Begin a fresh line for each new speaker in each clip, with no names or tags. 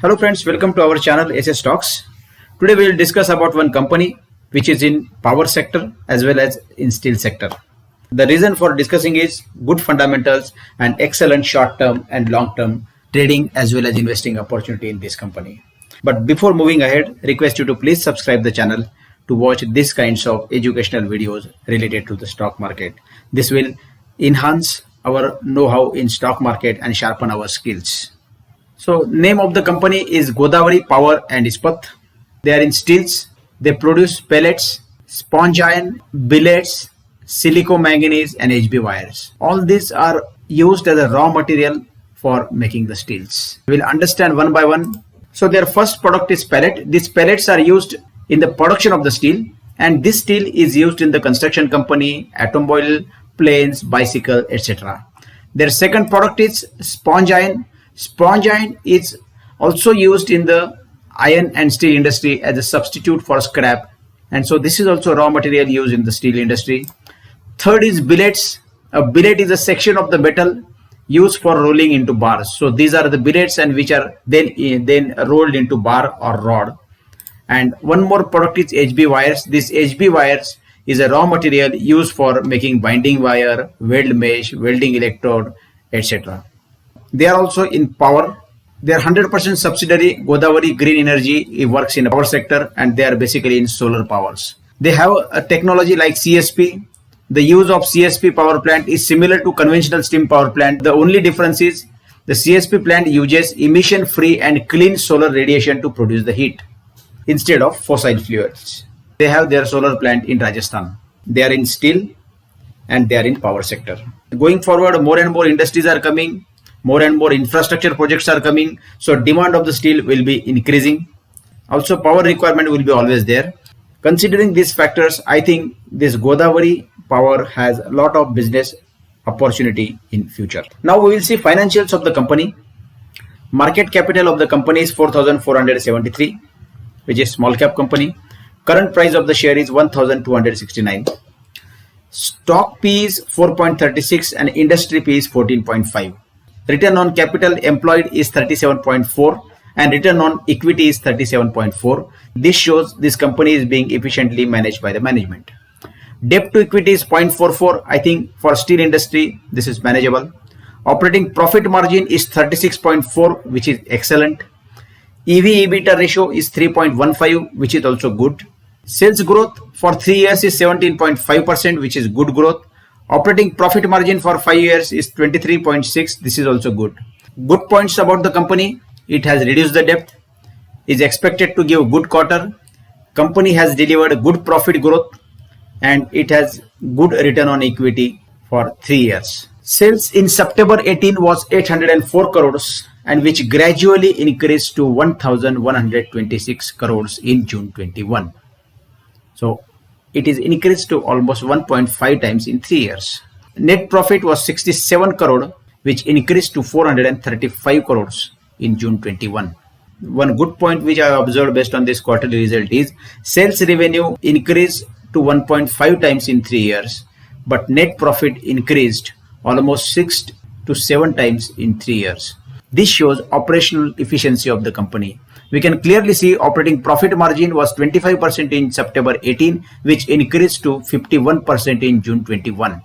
Hello friends, welcome to our channel SS Talks. Today we will discuss about one company which is in power sector as well as in steel sector. The reason for discussing is good fundamentals and excellent short-term and long-term trading as well as investing opportunity in this company. But before moving ahead, request you to please subscribe the channel to watch these kinds of educational videos related to the stock market. This will enhance our know-how in stock market and sharpen our skills. So name of the company is Godavari Power and Ispat. They are in steels. They produce pellets, sponge iron, billets, silico manganese and HB wires. All these are used as a raw material for making the steels. We'll understand one by one. So their first product is pellet. These pellets are used in the production of the steel, and this steel is used in the construction company, automobile, planes, bicycle, etc. Their second product is sponge iron. Sponge iron is also used in the iron and steel industry as a substitute for scrap, and so this is also raw material used in the steel industry. Third is billets. A billet is a section of the metal used for rolling into bars. So these are the billets and which are then rolled into bar or rod. And one more product is HB wires. This HB wires is a raw material used for making binding wire, weld mesh, welding electrode, etc. They are also in power. They are 100% subsidiary Godavari Green Energy. It works in the power sector and they are basically in solar powers. They have a technology like CSP. The use of CSP power plant is similar to conventional steam power plant. The only difference is the CSP plant uses emission free and clean solar radiation to produce the heat instead of fossil fuels. They have their solar plant in Rajasthan. They are in steel and they are in power sector. Going forward, more and more industries are coming. More and more infrastructure projects are coming, so demand of the steel will be increasing. Also, power requirement will be always there. Considering these factors, I think this Godavari Power has a lot of business opportunity in future. Now we will see financials of the company. Market capital of the company is 4,473, which is small cap company. Current price of the share is 1,269. Stock P is 4.36 and industry P is 14.5. Return on capital employed is 37.4 and return on equity is 37.4. This shows this company is being efficiently managed by the management. Debt to equity is 0.44. I think for steel industry, this is manageable. Operating profit margin is 36.4, which is excellent. EV/EBITDA ratio is 3.15, which is also good. Sales growth for 3 years is 17.5%, which is good growth. Operating profit margin for 5 years is 23.6. This is also good. Good points about the company. It has reduced the debt, is expected to give good quarter. Company has delivered good profit growth and it has good return on equity for 3 years. Sales in September 18 was 804 crores and which gradually increased to 1,126 crores in June 21. So it is increased to almost 1.5 times in 3 years. Net profit was 67 crore, which increased to 435 crores in June 21. One good point which I observed based on this quarterly result is sales revenue increased to 1.5 times in 3 years, but net profit increased almost 6 to 7 times in 3 years. This shows operational efficiency of the company. We can clearly see operating profit margin was 25% in September 18, which increased to 51% in June 21.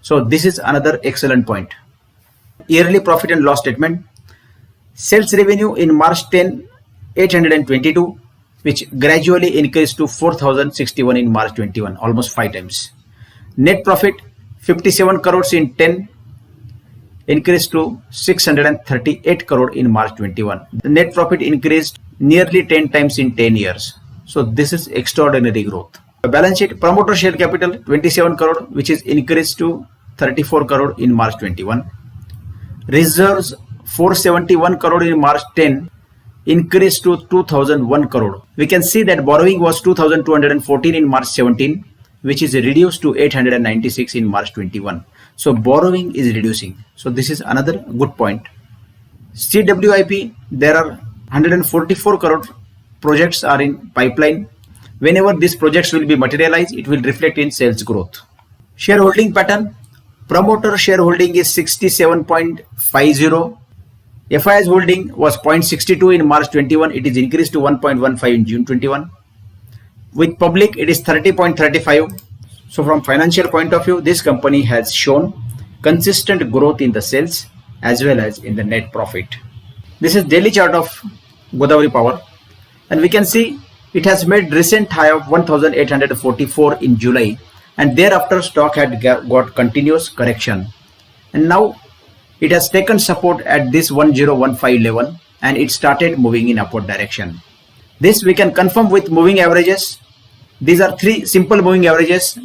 So this is another excellent point. Yearly profit and loss statement. Sales revenue in March 10, 822, which gradually increased to 4,061 in March 21, almost 5 times. Net profit 57 crores in 10, increased to 638 crore in March 21. The net profit increased nearly 10 times in 10 years. So this is extraordinary growth. The balance sheet, promoter share capital 27 crore, which is increased to 34 crore in March 21. Reserves 471 crore in March 10, increased to 2001 crore. We can see that borrowing was 2214 in March 17, which is reduced to 896 in March 21. So borrowing is reducing. So this is another good point. CWIP, there are 144 crore projects are in pipeline. Whenever these projects will be materialized, it will reflect in sales growth. Shareholding pattern. Promoter shareholding is 67.50. FII's holding was 0.62 in March 21. It is increased to 1.15 in June 21. With public, it is 30.35. So from financial point of view, this company has shown consistent growth in the sales as well as in the net profit. This is daily chart of Godavari Power, and we can see it has made recent high of 1844 in July, and thereafter stock had got continuous correction, and now it has taken support at this 1015 level and it started moving in upward direction. This we can confirm with moving averages. These are three simple moving averages.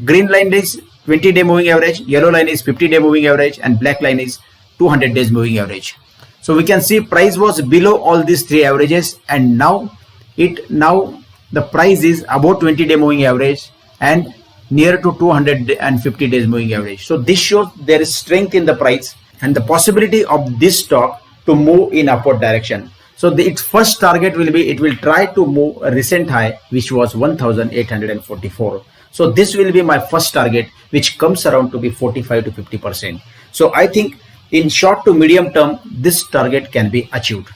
Green line is 20-day moving average, yellow line is 50-day moving average, and black line is 200 days moving average. So we can see price was below all these three averages, and now the price is above 20-day moving average and near to 250 days moving average. So this shows there is strength in the price and the possibility of this stock to move in upward direction. So its first target will be, it will try to move a recent high which was 1844. So this will be my first target, which comes around to be 45 to 50%. So I think in short to medium term, this target can be achieved.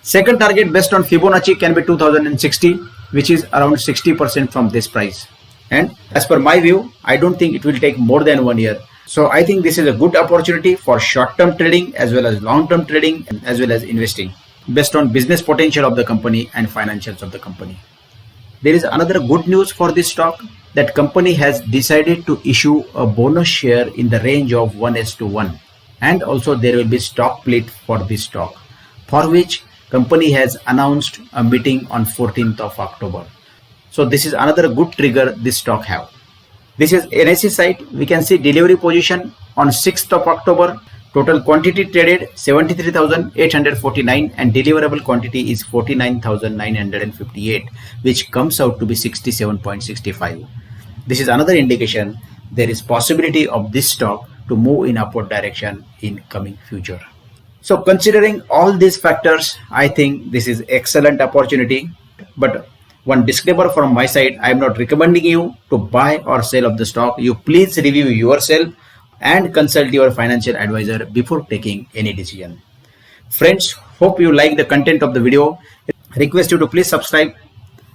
Second target based on Fibonacci can be 2060, which is around 60% from this price. And as per my view, I don't think it will take more than 1 year. So I think this is a good opportunity for short-term trading as well as long-term trading as well as investing based on business potential of the company and financials of the company. There is another good news for this stock, that company has decided to issue a bonus share in the range of 1:1, and also there will be stock split for this stock, for which company has announced a meeting on 14th of October. So this is another good trigger this stock have. This is NSE site. We can see delivery position on 6th of October. Total quantity traded 73,849 and deliverable quantity is 49,958, which comes out to be 67.65. This is another indication there is possibility of this stock to move in upward direction in coming future. So considering all these factors, I think this is excellent opportunity. But one disclaimer from my side, I am not recommending you to buy or sell of the stock. You please review yourself and consult your financial advisor before taking any decision. Friends, hope you like the content of the video. Request you to please subscribe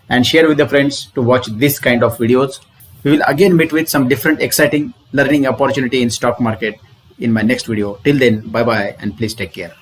and share with the friends to watch this kind of videos. We will again meet with some different exciting learning opportunity in stock market in my next video. Till then, bye bye and please take care.